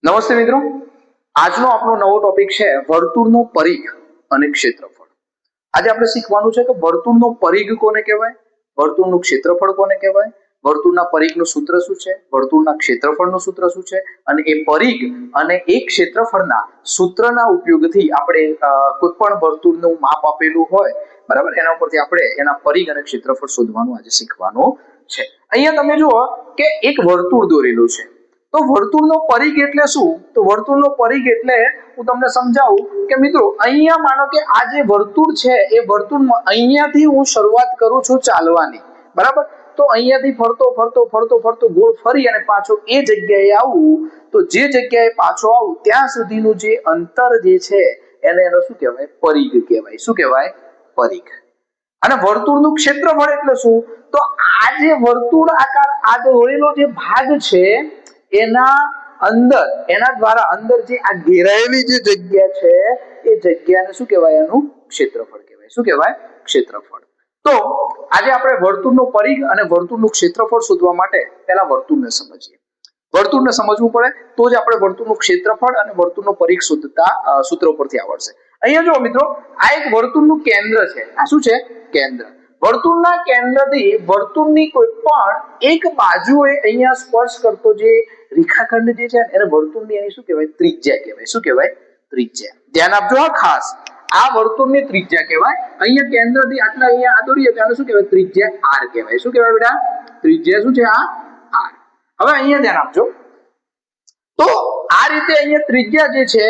નમસ્તે મિત્રો, આજનો આપણો નવો ટોપિક છે વર્તુળનો પરિઘ અને ક્ષેત્રફળ. આજે આપણે શીખવાનું છે કે વર્તુળનો પરિઘ કોને કહેવાય, વર્તુળનું ક્ષેત્રફળ કોને કહેવાય, વર્તુળના પરિઘનું સૂત્ર શું છે, વર્તુળના ક્ષેત્રફળનું સૂત્ર શું છે, અને એ પરિઘ અને એ ક્ષેત્રફળના સૂત્રના ઉપયોગથી આપણે કોઈ પણ વર્તુળનું માપ આપેલું હોય, બરાબર, એના ઉપરથી આપણે એના પરિઘ અને ક્ષેત્રફળ શોધવાનું આજે શીખવાનું છે. અહીંયા તમે જુઓ કે એક વર્તુળ દોરેલું છે. તો વર્તુળનો પરિઘ એટલે શું? તો વર્તુળનો પરિઘ એટલે હું તમને સમજાવું કે મિત્રો અહીંયા માનો કે આ જે વર્તુળ છે એ વર્તુળમાં અહીંયાથી હું શરૂઆત કરું છું ચાલવાની, બરાબર. તો અહીંયાથી ફરતો ફરતો ફરતો ફરતો ગોળ ફરી અને પાછો એ જગ્યાએ આવું, તો જે જગ્યાએ પાછો આવું ત્યાં સુધીનું જે અંતર જે છે એનો શું કહેવાય? પરિઘ કહેવાય. શું કહેવાય? પરિઘ. અને વર્તુળનું ક્ષેત્રફળ એટલે શું? તો આ જે વર્તુળ આકાર આ દોરેલો જે ભાગ છે એના અંદર, એના દ્વારા અંદર જે આ ઘેરાયેલી જે જગ્યા છે એ જગ્યાને શું કહેવાય? એનું ક્ષેત્રફળ કહેવાય. શું કહેવાય? ક્ષેત્રફળ. તો આજે આપણે વર્તુળનો પરિઘ અને વર્તુળનું ક્ષેત્રફળ શોધવા માટે પહેલા વર્તુળને સમજીએ. વર્તુળને સમજવું પડે તો જ આપણે વર્તુળનું ક્ષેત્રફળ અને વર્તુળનો પરિઘ શોધતા સૂત્રો પરથી આવડશે. અહીંયા જો મિત્રો, આ એક વર્તુળનું કેન્દ્ર છે. આ શું છે? કેન્દ્ર. વર્તુળના કેન્દ્રથી વર્તુળની કોઈ પણ એક બાજુએ અહીંયા સ્પર્શ કરતો જે રેખાખંડ જે છે એને વર્તુળની એની શું કહેવાય? ત્રિજ્યા કહેવાય. શું કહેવાય? ત્રિજ્યા. ધ્યાન આપજો હા ખાસ, આ વર્તુળની ત્રિજ્યા કહેવાય. અહીંયા કેન્દ્રથી આટલા અહીંયા આ દોરીએ તો શું કહેવાય? ત્રિજ્યા r કહેવાય. શું કહેવાય બેટા? ત્રિજ્યા શું છે? આ r. હવે અહીંયા ધ્યાન આપજો. તો આ રીતે અહીંયા ત્રિજ્યા જે છે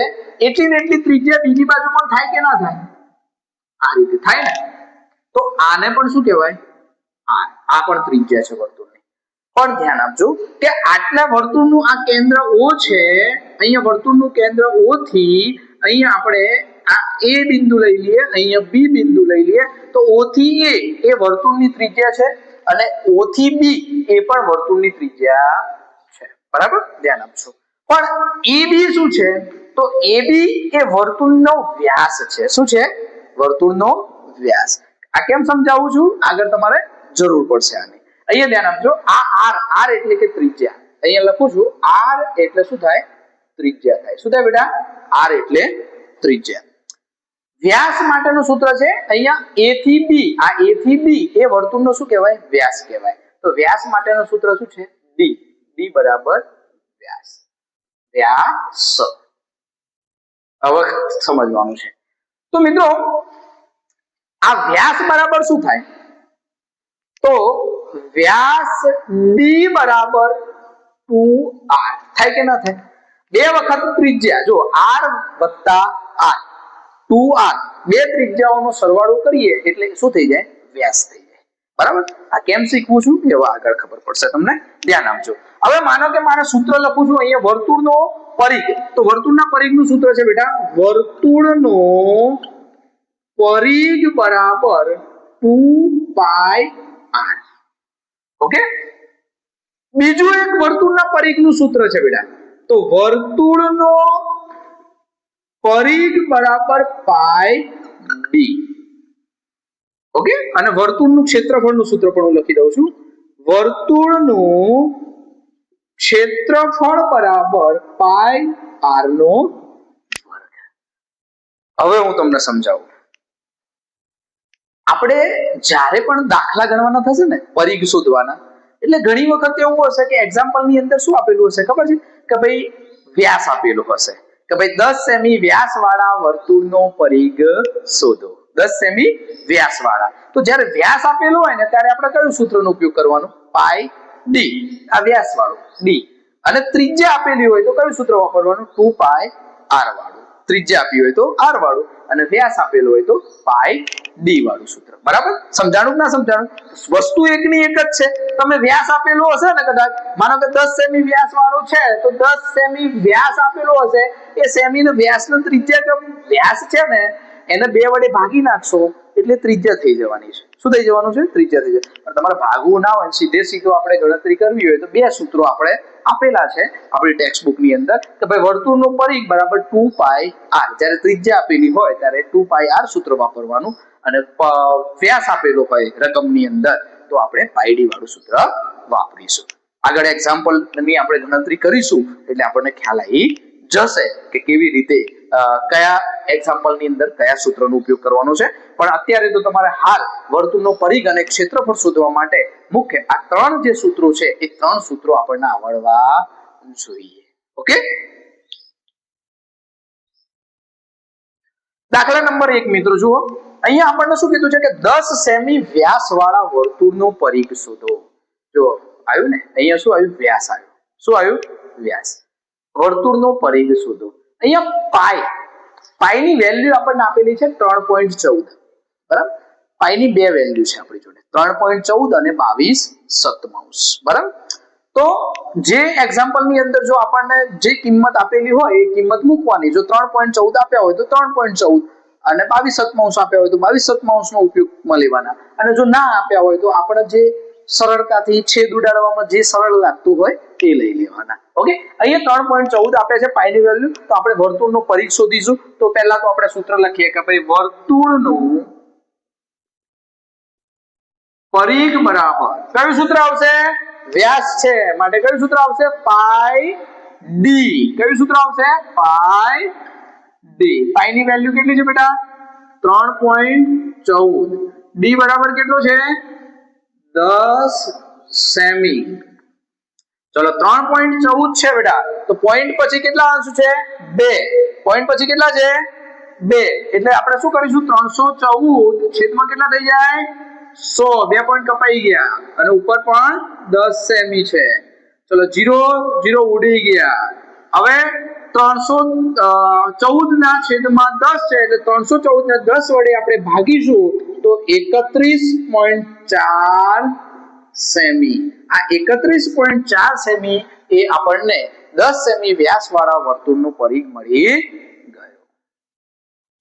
એટલી ને એટલી ત્રિજ્યા બીજી બાજુ પણ થાય કે ના થાય? આ રીતે થાય ને. તો આને પણ શું કહેવાય? r. આ પણ ત્રિજ્યા છે વર્તુળની. પણ ધ્યાન આપજો કે આટલા વર્તુળનું આ કેન્દ્ર O છે, અહીંયા વર્તુળનું કેન્દ્ર O થી અહીંયા આપણે આ A બિંદુ લઈ લઈએ, અહીંયા B બિંદુ લઈ લઈએ, તો O થી A એ વર્તુળની ત્રિજ્યા છે અને O થી B એ પણ વર્તુળની ત્રિજ્યા છે, બરાબર. ધ્યાન આપજો. પણ AB શું છે? તો AB એ વર્તુળનો વ્યાસ છે. શું છે? વર્તુળનો વ્યાસ. આ કેમ સમજાવું છું? આગળ તમારે જરૂર પડશે આની. અહીંયા ધ્યાન આપજો. આ r એટલે કે ત્રિજ્યા. અહીંયા લખું છું r એટલે શું થાય? ત્રિજ્યા થાય. શું થાય બેટા? r એટલે ત્રિજ્યા. વ્યાસ માટેનું સૂત્ર છે અહીંયા a થી b. આ a થી b એ વર્તુળનો શું કહેવાય? વ્યાસ કહેવાય. તો વ્યાસ માટેનું સૂત્ર શું છે? d. d બરાબર વ્યાસ. વ્યાસ. હવે સમજવાનું છે. તો મિત્રો આ વ્યાસ બરાબર શું થાય? તો વ્યાસ d બરાબર 2r થાય કે ના થાય? બે વખત ત્રિજ્યા, જો r વત્તા r, 2r, બે ત્રિજ્યાઓનો સરવાળો કરીએ એટલે શું થઈ જાય? વ્યાસ થઈ જાય, બરાબર. આ કેમ શીખવું છું એવા આગળ ખબર પડશે તમને. ધ્યાન આપજો. હવે માનો કે મારે સૂત્ર લખું છું અહીંયા વર્તુળનો પરિઘ. તો વર્તુળના પરિઘનું સૂત્ર છે બેટા, વર્તુળનો પરિઘ બરાબર 2πr. ઓકે. બીજું એક વર્તુળના પરિઘનું સૂત્ર છે બેટા, તો વર્તુળનો પરિઘ બરાબર πd. ઓકે. અને વર્તુળનું ક્ષેત્રફળનું સૂત્ર પણ હું લખી દઉં છું, વર્તુળનું ક્ષેત્રફળ બરાબર πr નો વર્ગ. હવે હું તમને સમજાવું. આપણે જ્યારે પણ દાખલા ગણવાના થશે ને, પરિઘ શોધવાના, એટલે ઘણી વખત એવું હશે કે એક્ઝામ્પલ ની અંદર શું આપેલું હશે ખબર છે? કે ભાઈ વ્યાસ આપેલું હશે કે ભાઈ 10 સેમી વ્યાસ વાળા વર્તુળનો પરિઘ શોધો. 10 સેમી વ્યાસ વાળા. તો જ્યારે વ્યાસ આપેલો હોય ને ત્યારે આપણે કયું સૂત્રનો ઉપયોગ કરવાનો? πd. આ વ્યાસ વાળું d. અને ત્રિજ્યા આપેલી હોય તો કયું સૂત્ર વાપરવાનું? 2πr વાળું. ત્રિજ્યા આપી હોય તો r વાળું અને વ્યાસ આપેલો હોય તો πd વાળું સૂત્ર. બરાબર. સમજાણું કે ના સમજાણું? વસ્તુ એકની એક જ છે. તમે વ્યાસ આપેલો હશે ને, કદાચ માનો કે 10 સેમી વ્યાસ વાળું છે, તો 10 સેમી વ્યાસ આપેલો હશે, એ સેમી નો વ્યાસનો ત્રિજ્યા વ્યાસ છે ને એને 2 વડે ભાગી નાખશો એટલે ત્રિજ્યા થઈ જવાની છે. શું થઈ જવાનું છે? ત્રિજ્યા થઈ જાય. પણ તમારે ભાગવું ના હોય, સીધે સીધું આપણે ગણતરી કરવી હોય તો બે સૂત્રો આપણે આપેલા છે આપણી ટેક્સ્ટ બુક ની અંદર કે ભાઈ વર્તુળનું પરિઘ બરાબર 2πr. જ્યારે ત્રિજ્યા આપેલી હોય ત્યારે 2πr સૂત્ર વાપરવાનું, અને વ્યાસ આપેલો હોય રકમની અંદર તો આપણે πd વાળું સૂત્ર વાપરીશું. આગળ એક્ઝામ્પલ ની આપણે ગણતરી કરીશું એટલે આપણને ખ્યાલ આવી જશે કે કેવી રીતે કયા એક્ઝામ્પલ ની અંદર કયા સૂત્રનો ઉપયોગ કરવાનો છે. પણ અત્યારે તો તમારે હાલ વર્તુળનો પરિઘ અને ક્ષેત્રફળ શોધવા માટે મુખ્ય આ ત્રણ જે સૂત્રો છે એ ત્રણ સૂત્રો આપણને આવડવા જોઈએ. ઓકે, દાખલા નંબર 1 મિત્રો જુઓ, અહીંયા આપણને શું કીધું છે કે 10 સેમી વ્યાસ વાળા વર્તુળનો પરિઘ શોધો. જો આવ્યું ને, અહીંયા શું આવ્યું? વ્યાસ આવ્યો. શું આવ્યું? વ્યાસ. વર્તુળનો પરિઘ શોધો. અહીંયા પાઈ ની વેલ્યુ આપણને આપેલી છે 3.14. બરાબર, પાઈ ની બે વેલ્યુ છે આપણી જોડે, 3.14 અને 22/7. બરાબર, તો જે એક્ઝામ્પલ ની અંદર જો આપણને જે કિંમત આપેલી હોય એ કિંમત મૂકવાની. જો 3.14 આપ્યા હોય તો 3.14 અને 22/7 આપ્યા હોય તો 22/7 નો ઉપયોગમાં લેવાના. અને જો ના આપ્યા હોય તો આપણે જે સરળતાથી છેદ ઉડાડવામાં જે સરળ લાગતું હોય તે લઈ લેવાના. ઓકે, અહીંયા 3.14 આપે છે પાઈની વેલ્યુ, તો આપણે વર્તુળનો પરિઘ શોધીશું. તો પહેલા તો આપણે સૂત્ર લખીએ કે ભાઈ વર્તુળનું પરિઘ બરાબર કયું સૂત્ર આવશે? વ્યાસ છે માટે કયું સૂત્ર આવશે? પાઈ ડી. કયું સૂત્ર આવશે? પાઈ ડી. પાઈ ની વેલ્યુ કેટલી છે બેટા? 3.14. ડી બરાબર કેટલો છે? 10 સેમી. ચલો 3.14 છે બેટા, તો પોઈન્ટ પછી કેટલા અંશ છે? 2. પોઈન્ટ પછી કેટલા છે? 2. એટલે આપણે શું કરીશું? 314 છેદમાં કેટલા થઈ જાય? 100. 2 પોઈન્ટ કપાઈ ગયા અને ઉપર પણ 10 સેમી છે. ચલો 0 ઉડી ગયા. હવે 314 ના છેદમાં 10 છે એટલે 314 ને 10 વડે આપણે ભાગીશું તો 31.4 સેમી. આ 31.4 સેમી એ આપણને 10 સેમી વ્યાસ વાળા વર્તુળનું પરિઘ મળી ગયો.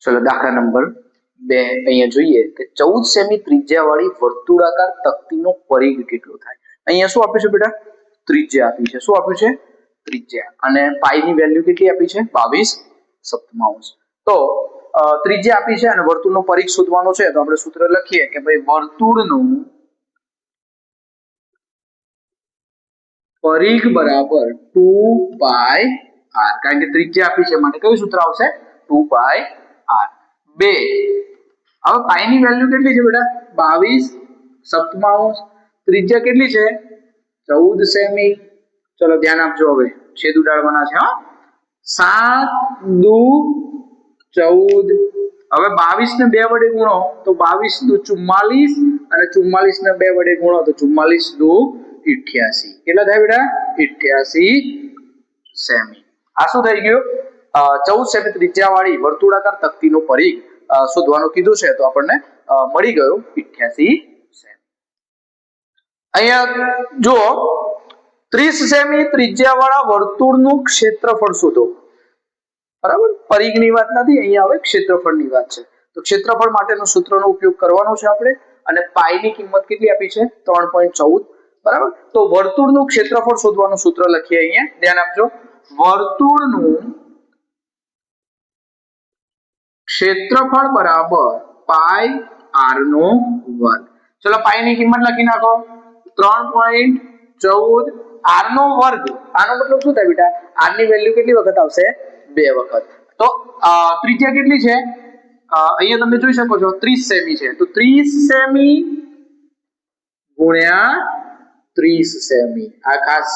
ચલો દાખલા નંબર 2 અહીંયા જોઈએ કે 14 સેમી ત્રિજ્યા વાળી વર્તુળાકાર તકતીનો પરિઘ કેટલો થાય? અહીંયા શું આપ્યું છે બેટા? ત્રિજ્યા આપી છે. શું આપ્યું છે? ત્રિજ્યા. અને પાઈ ની વેલ્યુ કેટલી આપી છે? 22/7. તો ત્રિજ્યા આપી છે અને વર્તુળનો પરિઘ શોધવાનો છે. તો આપણે સૂત્ર લખીએ કે ભાઈ વર્તુળનું પરિઘ બરાબર 2πr. કારણ કે ત્રિજ્યા આપી છે માટે કયું સૂત્ર આવશે? 2πr. 2. હવે પાઈ ની વેલ્યુ કેટલી છે બેટા? 22/7. ત્રિજ્યા કેટલી છે? 14 સેમી. ચલો ધ્યાન આપજો, હવે છેદ ઉડાડવાના છે. 7 દુ 14. હવે 22 ને 2 વડે ગુણો તો 22 દુ 44 અને 44 ને 2 વડે ગુણો તો 44 દુ 88. કેટલા થાય બેટા? 88 સેમી. આ શું થઈ ગયું? 14 સેમી ત્રિજ્યા વાળી વર્તુળાકાર તકતીનો પરિઘ શોધવાનું કીધું છે, તો આપણને મળી ગયો 88 સેમી. અહીંયા જુઓ, 30 સેમી ત્રિજ્યા વાળા વર્તુળનું ક્ષેત્રફળ શોધો. બરાબર, પરિઘની વાત નથી, અહીંયા હવે ક્ષેત્રફળની વાત છે. તો ક્ષેત્રફળ માટેનું સૂત્રનો ઉપયોગ કરવાનો છે આપણે. અને પાઈ ની કિંમત કેટલી આપી છે? 3.14. બરાબર, તો વર્તુળનું ક્ષેત્રફળ શોધવાનું સૂત્ર લખીએ. અહીંયા ધ્યાન આપજો, વર્તુળનું ક્ષેત્રફળ બરાબર પાઈ r નો વર્ગ. ચલો પાઈ ની કિંમત લખી નાખો 3.14 r નો વર્ગ. આનો મતલબ શું થાય બેટા? r ની વેલ્યુ કેટલી વખત આવશે? 2 વખત. તો ત્રિજ્યા કેટલી છે? અહીંયા તમે જોઈ શકો છો 30 સેમી છે, તો 30 સેમી ગુણ્યા 30 સેમી. આ ખાસ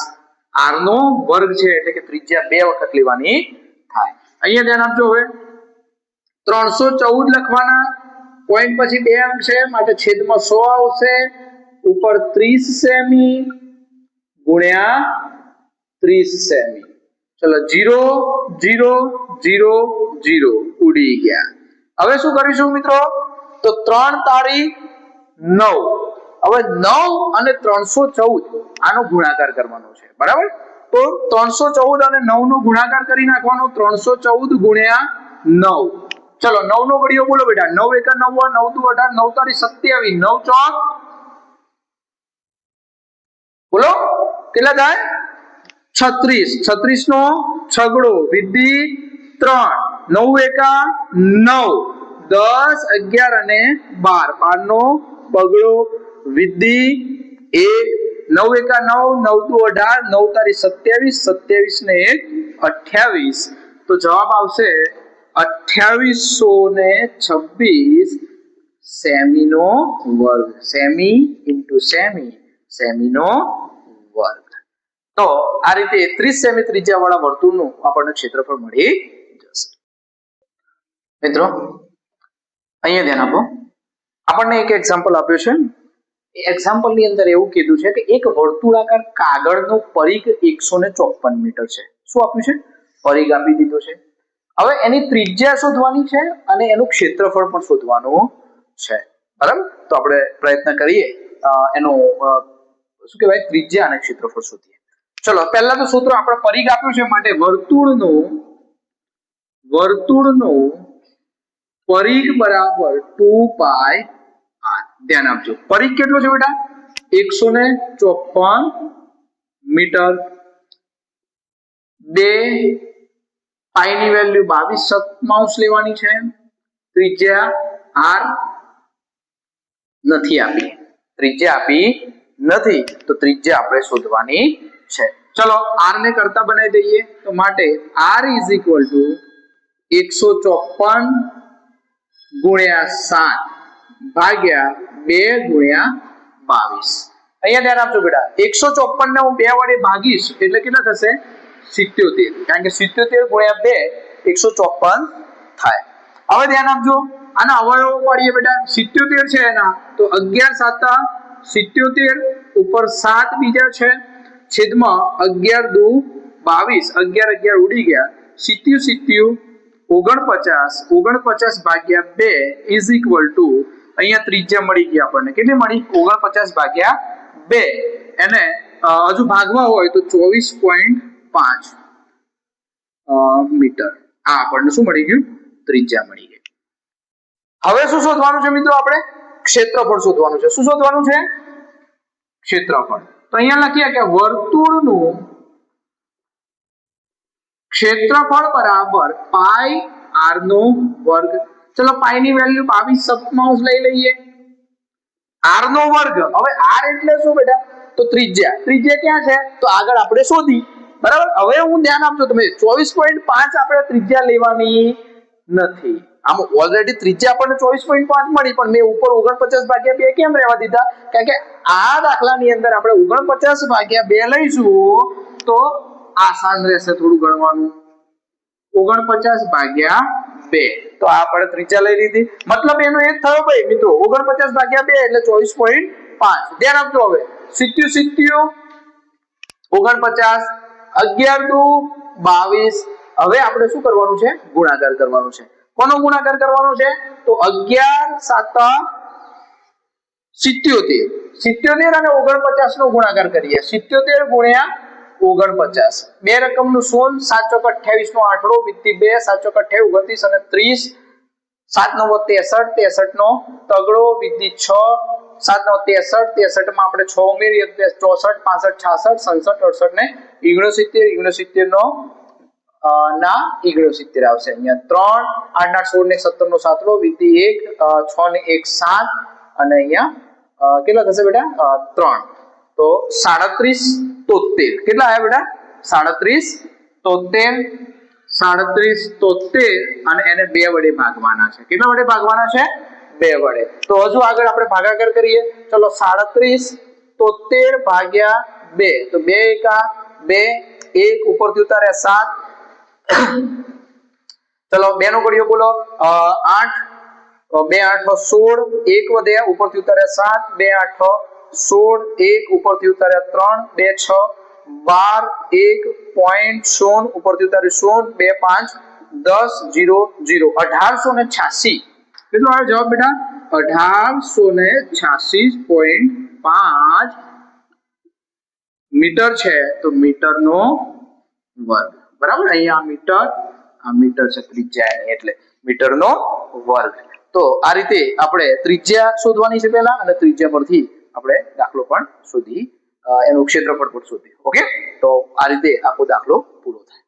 r નો વર્ગ છે એટલે કે ત્રિજ્યા 2 વખત લેવાની થાય. અહીંયા ધ્યાન આપજો, હવે 314 લખવાના, પોઈન્ટ પછી 2 અંક છે માટે છેદમાં 100 આવશે. ઉપર 30 સેમી ગુણ્યા 30 સેમી. ચલો 0 0 0 0 ઉડી ગયા. હવે શું કરીશું મિત્રો? તો 3 તારી 9. હવે 9 અને 314 આનો ગુણાકાર કરવાનો છે. બરાબર, તો 314 અને 9 નો ગુણાકાર કરી નાખવાનો. 314 ગુણ્યા 9. ચલો 9 નો ઘડિયો બોલો બેટા. 9 એકા 9, 9 દુ 18, 9 તારી 27, 9 ચોક બોલો કેટલા થાય? 36. 36 નો છગડો વિધિ 3. 9 એકા 9, 10 11 અને 12. 12 નો બગડો વિધિ 1. 9 એકા 9, 9 દુ 18, 9 તારી 27, 27 ને 1 28, તો જવાબ આવશે 2826 સેમીનો વર્ગ. સેમી ઇન્ટુ સેમી, સેમીનો વર્ગ. તો આ રીતે 30 સેમી ત્રિજ્યા વાળા વર્તુળનું આપણને ક્ષેત્રફળ મળી જશે. મિત્રો અહીંયા ધ્યાન આપો, આપણને એક એક્ઝામ્પલ આપ્યું છે. એ એક્ઝામ્પલ ની અંદર એવું કીધું છે કે એક વર્તુળાકાર કાગળનો પરિઘ 154 મીટર છે. શું આપ્યું છે? પરિઘ આપી દીધો છે. હવે એની ત્રિજ્યા શોધવાની છે અને એનું ક્ષેત્રફળ પણ શોધવાનું છે. બરાબર? તો આપણે પ્રયત્ન કરીએ એનું શું કહેવાય ત્રિજ્યા અને ક્ષેત્રફળ શોધીએ. ચલો પહેલા તો સૂત્ર આપણે પરિઘ આપ્યું છે માટે વર્તુળનું પરિઘ બરાબર 2πr. ધ્યાન આપજો, પરિઘ કેટલો છે બેટા? 154 મીટર. 2 પાઈ ની વેલ્યુ 22 લેવાની છે. ત્રિજ્યા r નથી આપી, ત્રિજ્યા આપી નથી તો ત્રિજ્યા આપણે શોધવાની છે. ચલો r ને કરતા બનાવી દઈએ. તો માટે r = 154 ગુણ્યા 7 ભાગ્યા 2 ગુણ્યા 22. અહીંયા ધ્યાન આપજો બેટા, 154 ને હું 2 વડે ભાગીશ એટલે કેટલા થશે? 77. કારણ કે 77 ગુણ્યા 2 154 થાય. હવે ધ્યાન આપજો, આના અવયવો પાડીએ બેટા. 77 છે એના તો 11 × 7 77 ઉપર 7 બીજા છે છેદમાં 11 દુ 22, 11 11 ઉડી ગયા. 77 49, 49 ભાગ્યા 2 = અહીંયા ત્રિજ્યા મળી ગઈ આપણને. કેટલી મળી? 49 ભાગ્યા 2. એને હજુ ભાગવા હોય તો 24.5 મીટર. આ આપણને શું મળી ગયું? ત્રિજ્યા મળી ગઈ. હવે શું શોધવાનું છે મિત્રો? આપણે ક્ષેત્રફળ શોધવાનું છે. શું શોધવાનું છે? ક્ષેત્રફળ. તો અહીંયા લખીએ કે વર્તુળનું ક્ષેત્રફળ બરાબર પાઈ r નો વર્ગ. ચલો પાઈ ની વેલ્યુ 22 લઈ લઈએ. r નો વર્ગ. હવે r એટલે શું બેટા? તો ત્રિજ્યા. ત્રિજ્યા ક્યાં છે? તો આગળ આપણે શોધી. બરાબર? હવે હું ધ્યાન આપજો તમે, 24.5 આપણે ત્રિજ્યા લેવાની નથી. આમ ઓલરેડી ત્રિજ્યા આપણને 24.5 મળી, પણ મેં ઉપર 49 ભાગ્યા 2 કેમ રહેવા દીધા? કારણ કે આ દાખલાની અંદર આપણે 49 ભાગ્યા 2 લઈશું તો આસાન રહેશે થોડું ગણવાનું. 49 ભાગ્યા 2 તો આ આપણે ત્રિજ્યા લઈ લીધી. મતલબ એનો એ થયો ભાઈ મિત્રો, 49 ભાગ્યા 2 એટલે 24.5. ધ્યાન આપજો. હવે 77 49, 11 દુ 22. હવે આપણે શું કરવાનું છે? ગુણાકાર કરવાનો છે. કોનો ગુણાકાર કરવાનો છે? તો 11 7 77, 77 અને 49 નો ગુણાકાર કરીએ. 77 ગુણ્યા 49, બે રકમનું 0, 7 ચોક 28 નો આંકડો, વીતી 2, 7 ચોક 28 29 અને 30, 7 9 63, 63 નો તગડો, વીતી 6, 7 9 63, 63 માં આપણે 6 ઉમેરીએ એટલે 64 65 66 67 68 ને 69, 69 નો ના 69 આવશે. અહીંયા 3 8 8 16 ને 17 નો સાતડો, વીતી 1, 6 ને 1 7 અને અહીંયા કેટલા થશે બેટા? 3. તો 37 73. કેટલા આવ્યા બેટા? 37 73, 37 73 અને એને 2 વડે ભાગવાના છે. કેટલા વડે ભાગવાના છે? 2 વડે. તો હજુ આગળ આપણે ભાગાકાર કરીએ. ચલો 37 73 ભાગ્યા 2 તો 2 એકા 2, 1 ઉપરથી ઉતાર્યા 7. ચલો 2 નો ઘડિયો બોલો. 8 2 8 16, 1 વધ્યા ઉપરથી ઉતાર્યા 7, 2 8 16, 1 ઉપરથી ઉતાર્યા 3, 2 6 12, 1.0 ઉપરથી ઉતાર્યું 0, 2 5 10 0 0 1886. કેટલો આવ્યો જવાબ બેટા? 1886.5 મીટર છે. તો મીટરનો વર્ગ. બરાબર? અહીંયા આ મીટર છે ત્રિજ્યા એટલે મીટરનો વર્ગ. તો આ રીતે આપણે ત્રિજ્યા શોધવાની છે પહેલા, અને ત્રિજ્યા પરથી આપણે દાખલો પણ શોધી એનું ક્ષેત્રફળ પણ શોધી. ઓકે, તો આ રીતે આખો દાખલો પૂરો થાય.